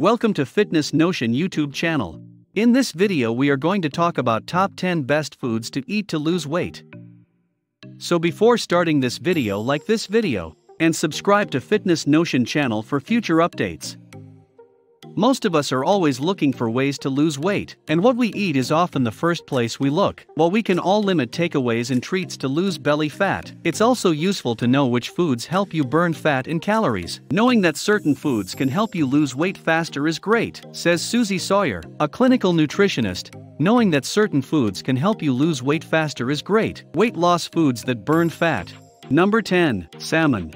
Welcome to Fitness Notion YouTube channel. In this video we are going to talk about top 10 best foods to eat to lose weight. So before starting this video, like this video and subscribe to Fitness Notion channel for future updates. Most of us are always looking for ways to lose weight, and what we eat is often the first place we look. While we can all limit takeaways and treats to lose belly fat, it's also useful to know which foods help you burn fat and calories. Knowing that certain foods can help you lose weight faster is great, says Susie Sawyer, a clinical nutritionist. Knowing that certain foods can help you lose weight faster is great. Weight loss foods that burn fat. Number 10. Salmon.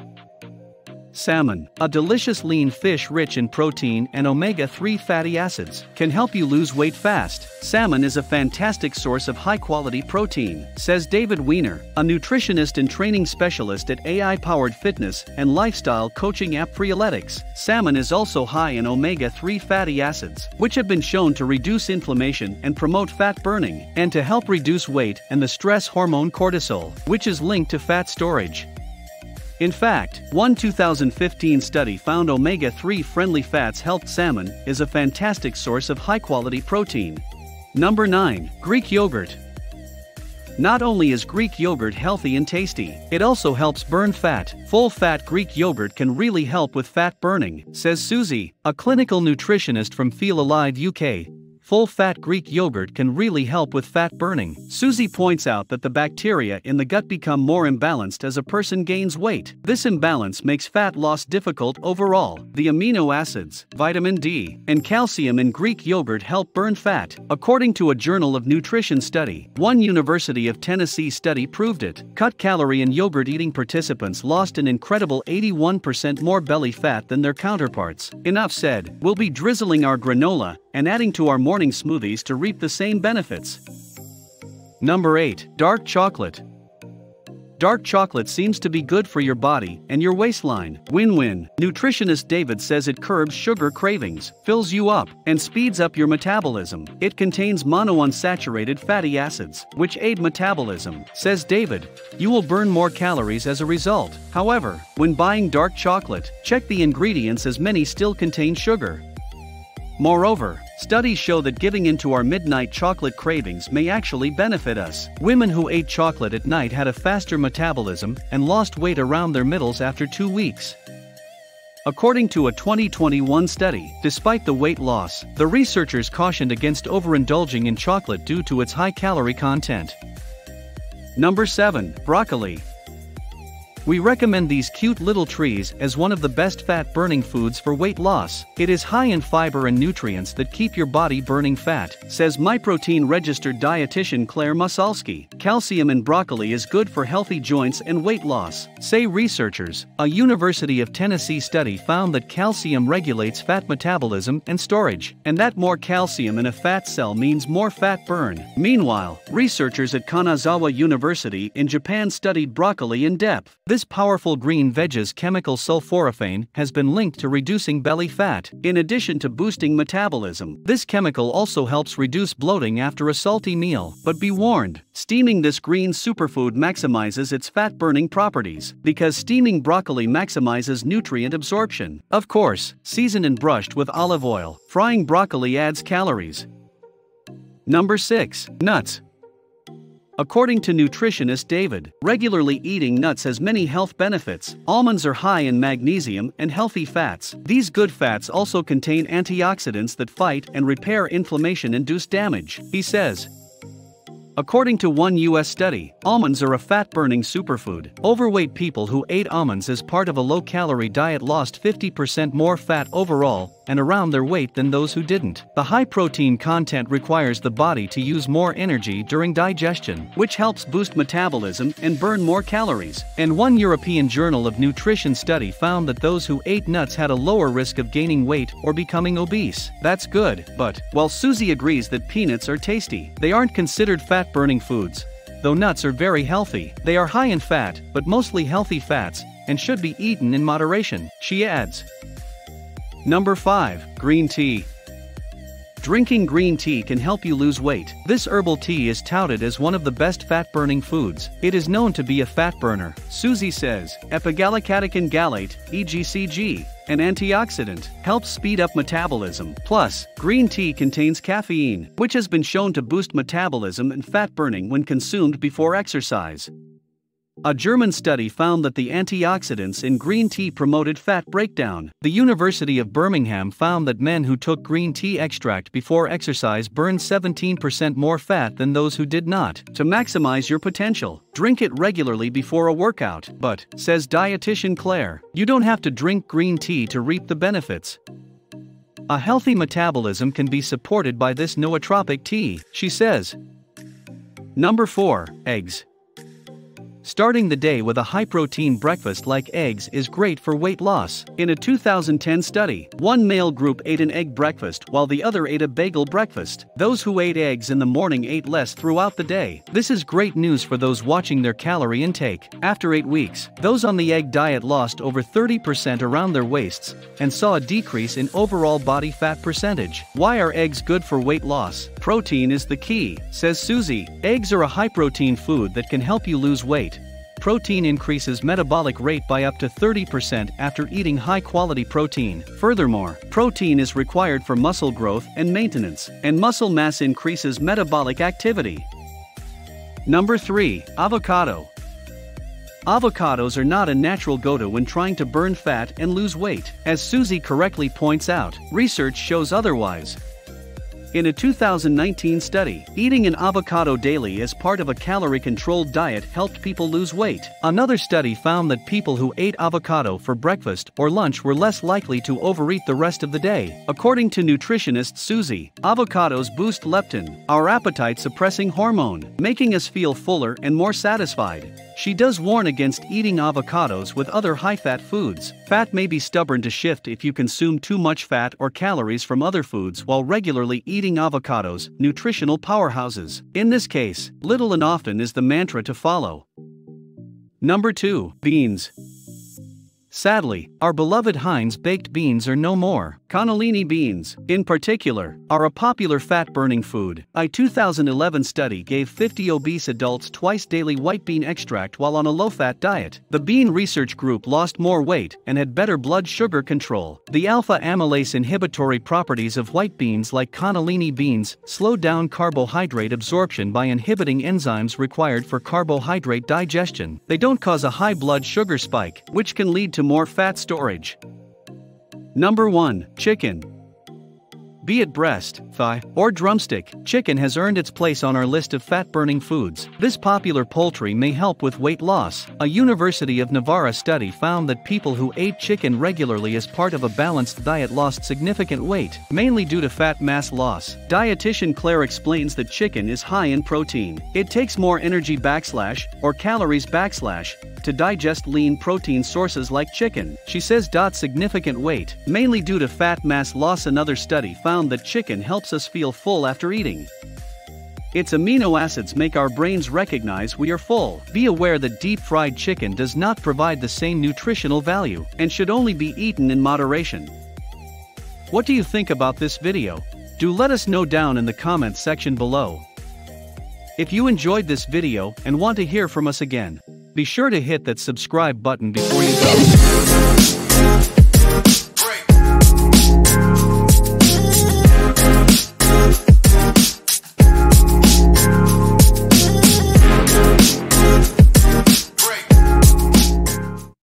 Salmon, a delicious lean fish rich in protein and omega-3 fatty acids, can help you lose weight fast. Salmon is a fantastic source of high-quality protein, says David Weiner, a nutritionist and training specialist at AI-powered fitness and lifestyle coaching app Freeletics. Salmon is also high in omega-3 fatty acids, which have been shown to reduce inflammation and promote fat burning, and to help reduce weight and the stress hormone cortisol, which is linked to fat storage. In fact, one 2015 study found omega-3 friendly fats helped salmon is a fantastic source of high-quality protein. Number 9. Greek yogurt. Not only is Greek yogurt healthy and tasty, it also helps burn fat. Full-fat Greek yogurt can really help with fat burning, says Susie, a clinical nutritionist from Feel Alive UK. Full-fat Greek yogurt can really help with fat burning. Susie points out that the bacteria in the gut become more imbalanced as a person gains weight. This imbalance makes fat loss difficult overall. The amino acids, vitamin D, and calcium in Greek yogurt help burn fat, according to a Journal of Nutrition study. One University of Tennessee study proved it. Cut-calorie and yogurt-eating participants lost an incredible 81% more belly fat than their counterparts. Enough said. We'll be drizzling our granola and adding to our morning smoothies to reap the same benefits. Number 8. Dark chocolate. Dark chocolate seems to be good for your body and your waistline. Win-win. Nutritionist David says it curbs sugar cravings, fills you up, and speeds up your metabolism. It contains monounsaturated fatty acids, which aid metabolism, says David. You will burn more calories as a result. However, when buying dark chocolate, check the ingredients as many still contain sugar. Moreover, studies show that giving in to our midnight chocolate cravings may actually benefit us. Women who ate chocolate at night had a faster metabolism and lost weight around their middles after 2 weeks. According to a 2021 study, despite the weight loss, the researchers cautioned against overindulging in chocolate due to its high calorie content. Number 7. Broccoli. We recommend these cute little trees as one of the best fat-burning foods for weight loss. It is high in fiber and nutrients that keep your body burning fat, says MyProtein registered dietitian Claire Masalski. Calcium in broccoli is good for healthy joints and weight loss, say researchers. A University of Tennessee study found that calcium regulates fat metabolism and storage, and that more calcium in a fat cell means more fat burn. Meanwhile, researchers at Kanazawa University in Japan studied broccoli in depth. This powerful green vege's chemical sulforaphane has been linked to reducing belly fat, in addition to boosting metabolism. This chemical also helps reduce bloating after a salty meal. But be warned, steaming this green superfood maximizes its fat-burning properties, because steaming broccoli maximizes nutrient absorption. Of course, seasoned and brushed with olive oil, frying broccoli adds calories. Number 6. Nuts. According to nutritionist David, regularly eating nuts has many health benefits. Almonds are high in magnesium and healthy fats. These good fats also contain antioxidants that fight and repair inflammation-induced damage, he says. According to one U.S. study, almonds are a fat-burning superfood. Overweight people who ate almonds as part of a low-calorie diet lost 50% more fat overall and around their weight than those who didn't. The high protein content requires the body to use more energy during digestion, which helps boost metabolism and burn more calories. And one European Journal of Nutrition study found that those who ate nuts had a lower risk of gaining weight or becoming obese. That's good, but while Susie agrees that peanuts are tasty, they aren't considered fat-burning foods. Though nuts are very healthy, they are high in fat, but mostly healthy fats, and should be eaten in moderation, she adds. Number 5. Green tea. Drinking green tea can help you lose weight. This herbal tea is touted as one of the best fat-burning foods. It is known to be a fat burner. Susie says, epigallocatechin gallate, EGCG, an antioxidant, helps speed up metabolism. Plus, green tea contains caffeine, which has been shown to boost metabolism and fat burning when consumed before exercise. A German study found that the antioxidants in green tea promoted fat breakdown. The University of Birmingham found that men who took green tea extract before exercise burned 17% more fat than those who did not. To maximize your potential, drink it regularly before a workout. But, says dietitian Claire, you don't have to drink green tea to reap the benefits. A healthy metabolism can be supported by this nootropic tea, she says. Number 4. Eggs. Starting the day with a high-protein breakfast like eggs is great for weight loss. In a 2010 study, one male group ate an egg breakfast while the other ate a bagel breakfast. Those who ate eggs in the morning ate less throughout the day. This is great news for those watching their calorie intake. After 8 weeks, those on the egg diet lost over 30% around their waists and saw a decrease in overall body fat percentage. Why are eggs good for weight loss? Protein is the key, says Susie. Eggs are a high-protein food that can help you lose weight. Protein increases metabolic rate by up to 30% after eating high-quality protein. Furthermore, protein is required for muscle growth and maintenance, and muscle mass increases metabolic activity. Number 3. Avocado. Avocados are not a natural go-to when trying to burn fat and lose weight. As Susie correctly points out, research shows otherwise. In a 2019 study, eating an avocado daily as part of a calorie-controlled diet helped people lose weight. Another study found that people who ate avocado for breakfast or lunch were less likely to overeat the rest of the day. According to nutritionist Susie, avocados boost leptin, our appetite-suppressing hormone, making us feel fuller and more satisfied. She does warn against eating avocados with other high-fat foods. Fat may be stubborn to shift if you consume too much fat or calories from other foods while regularly eating avocados, nutritional powerhouses. In this case, little and often is the mantra to follow. Number 2. Beans. Sadly, our beloved Heinz baked beans are no more. Cannellini beans, in particular, are a popular fat-burning food. A 2011 study gave 50 obese adults twice daily white bean extract while on a low-fat diet. The bean research group lost more weight and had better blood sugar control. The alpha amylase inhibitory properties of white beans like cannellini beans slow down carbohydrate absorption by inhibiting enzymes required for carbohydrate digestion. They don't cause a high blood sugar spike, which can lead to more fat storage. Number 1. Chicken. Be it breast, thigh, or drumstick, chicken has earned its place on our list of fat-burning foods. This popular poultry may help with weight loss. A University of Navarra study found that people who ate chicken regularly as part of a balanced diet lost significant weight, mainly due to fat mass loss. Dietitian Claire explains that chicken is high in protein. It takes more energy or calories to digest lean protein sources like chicken. She says significant weight, mainly due to fat mass loss. Another study found that chicken helps us feel full after eating. Its amino acids make our brains recognize we are full. Be aware that deep-fried chicken does not provide the same nutritional value and should only be eaten in moderation. What do you think about this video? Do let us know down in the comments section below. If you enjoyed this video and want to hear from us again, be sure to hit that subscribe button before you go.